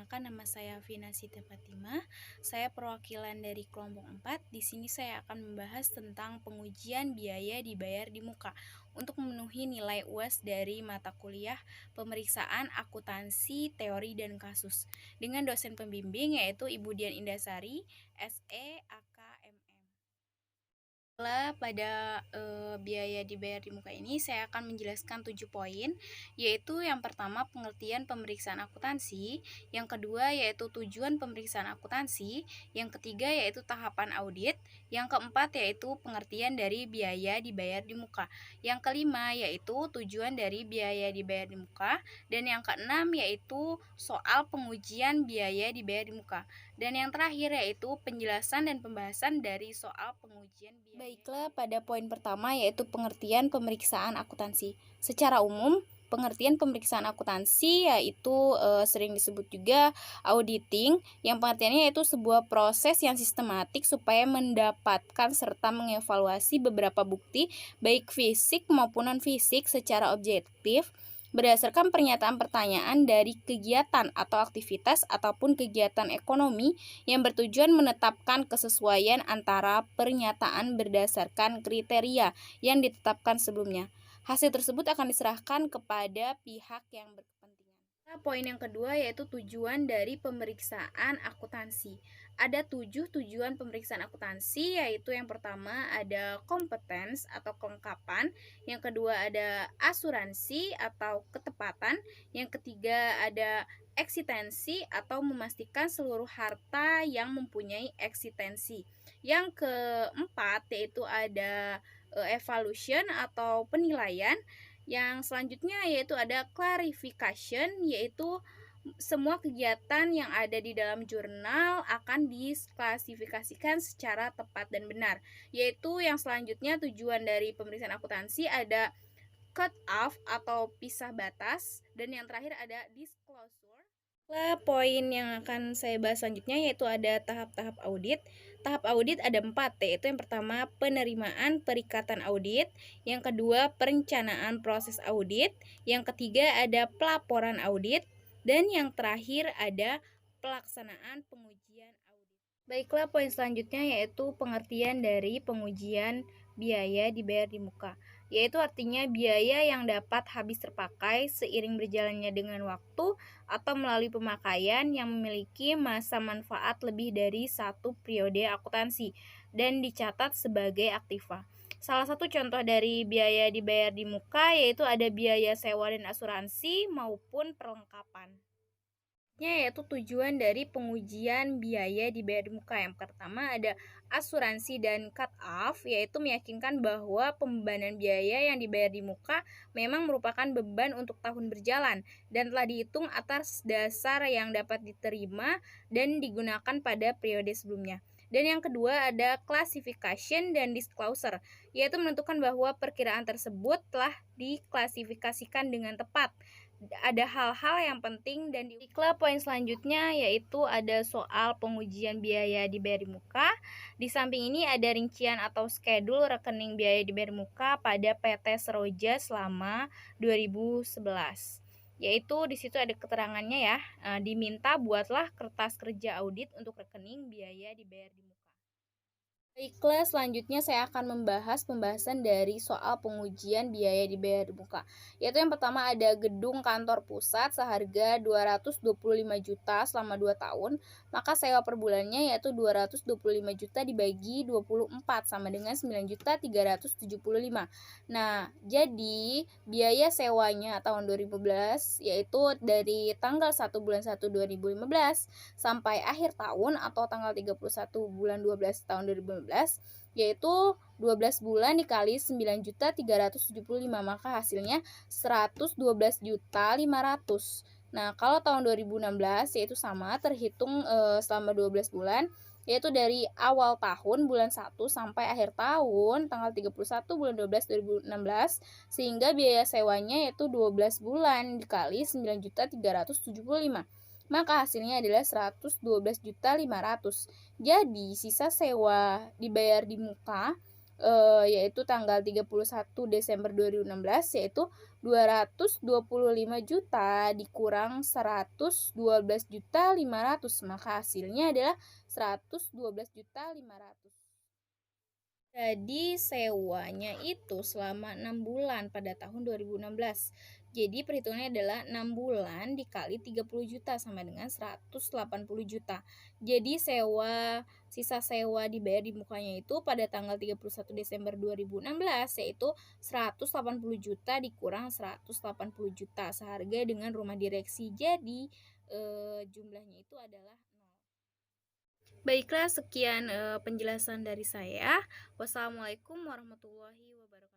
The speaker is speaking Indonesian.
Perkenalkan, nama saya Vina Siti Fatimah. Saya perwakilan dari kelompok 4. Di sini saya akan membahas tentang pengujian biaya dibayar di muka untuk memenuhi nilai UAS dari mata kuliah pemeriksaan akuntansi, teori dan kasus dengan dosen pembimbing yaitu Ibu Dian Indasari, SE, AK, MM. Pada biaya dibayar di muka ini saya akan menjelaskan 7 poin, yaitu yang pertama pengertian pemeriksaan akuntansi, yang kedua yaitu tujuan pemeriksaan akuntansi, yang ketiga yaitu tahapan audit, yang keempat yaitu pengertian dari biaya dibayar di muka, yang kelima yaitu tujuan dari biaya dibayar di muka, dan yang keenam yaitu soal pengujian biaya dibayar di muka. Dan yang terakhir yaitu penjelasan dan pembahasan dari soal pengujian biaya. Baiklah, pada poin pertama yaitu pengertian pemeriksaan akuntansi. Secara umum, pengertian pemeriksaan akuntansi yaitu sering disebut juga auditing, yang pengertiannya yaitu sebuah proses yang sistematik supaya mendapatkan serta mengevaluasi beberapa bukti baik fisik maupun non-fisik secara objektif berdasarkan pernyataan pertanyaan dari kegiatan atau aktivitas ataupun kegiatan ekonomi yang bertujuan menetapkan kesesuaian antara pernyataan berdasarkan kriteria yang ditetapkan sebelumnya. Hasil tersebut akan diserahkan kepada pihak yang berkepentingan. Poin yang kedua yaitu tujuan dari pemeriksaan akuntansi. Ada 7 tujuan pemeriksaan akuntansi, yaitu yang pertama ada kompetens atau kelengkapan, yang kedua ada asuransi atau ketepatan, yang ketiga ada eksistensi atau memastikan seluruh harta yang mempunyai eksistensi. Yang keempat yaitu ada evaluation atau penilaian. Yang selanjutnya yaitu ada clarification, yaitu semua kegiatan yang ada di dalam jurnal akan diklasifikasikan secara tepat dan benar. Yaitu yang selanjutnya tujuan dari pemeriksaan akuntansi ada cut off atau pisah batas, dan yang terakhir ada disclosure. Poin yang akan saya bahas selanjutnya yaitu ada tahap-tahap audit. Tahap audit ada 4, yaitu yang pertama penerimaan perikatan audit, yang kedua perencanaan proses audit, yang ketiga ada pelaporan audit, dan yang terakhir ada pelaksanaan pengujian audit. Baiklah, poin selanjutnya yaitu pengertian dari pengujian biaya dibayar di muka, yaitu artinya biaya yang dapat habis terpakai seiring berjalannya dengan waktu atau melalui pemakaian yang memiliki masa manfaat lebih dari satu periode akuntansi dan dicatat sebagai aktiva. Salah satu contoh dari biaya dibayar di muka yaitu ada biaya sewa dan asuransi maupun perlengkapan. Yaitu tujuan dari pengujian biaya dibayar di muka. Yang pertama ada asuransi dan cut off, yaitu meyakinkan bahwa pembebanan biaya yang dibayar di muka memang merupakan beban untuk tahun berjalan dan telah dihitung atas dasar yang dapat diterima dan digunakan pada periode sebelumnya. Dan yang kedua ada classification dan disclosure, yaitu menentukan bahwa perkiraan tersebut telah diklasifikasikan dengan tepat. Ada hal-hal yang penting dan poin selanjutnya yaitu ada soal pengujian biaya dibayar di muka. Di samping ini ada rincian atau schedule rekening biaya dibayar di muka pada PT Seroja selama 2011. Yaitu di situ ada keterangannya ya. Diminta buatlah kertas kerja audit untuk rekening biaya dibayar di muka. Baiklah, selanjutnya saya akan membahas pembahasan dari soal pengujian biaya dibayar di muka. Yaitu yang pertama ada gedung kantor pusat seharga 225 juta selama 2 tahun, maka sewa per bulannya yaitu 225 juta dibagi 24 sama dengan 9.375. Nah, jadi biaya sewanya tahun 2015 yaitu dari tanggal 1 bulan 1 2015 sampai akhir tahun atau tanggal 31 bulan 12 tahun 2015 yaitu 12 bulan dikali 9.375, maka hasilnya 112.500. Nah, kalau tahun 2016 yaitu sama terhitung selama 12 bulan yaitu dari awal tahun bulan 1 sampai akhir tahun tanggal 31 bulan 12 2016 sehingga biaya sewanya yaitu 12 bulan dikali 9.375. Maka hasilnya adalah 112.500. Jadi, sisa sewa dibayar di muka yaitu tanggal 31 Desember 2016, yaitu 225 juta dikurang 112.500.000, maka hasilnya adalah 112.500.000. Jadi sewanya itu selama 6 bulan pada tahun 2016. Jadi perhitungannya adalah 6 bulan dikali 30 juta sama dengan 180 juta. Jadi sisa sewa dibayar di mukanya itu pada tanggal 31 Desember 2016, yaitu 180 juta dikurang 180 juta seharga dengan rumah direksi. Jadi jumlahnya itu adalah 0. Baiklah, sekian penjelasan dari saya. Wassalamualaikum warahmatullahi wabarakatuh.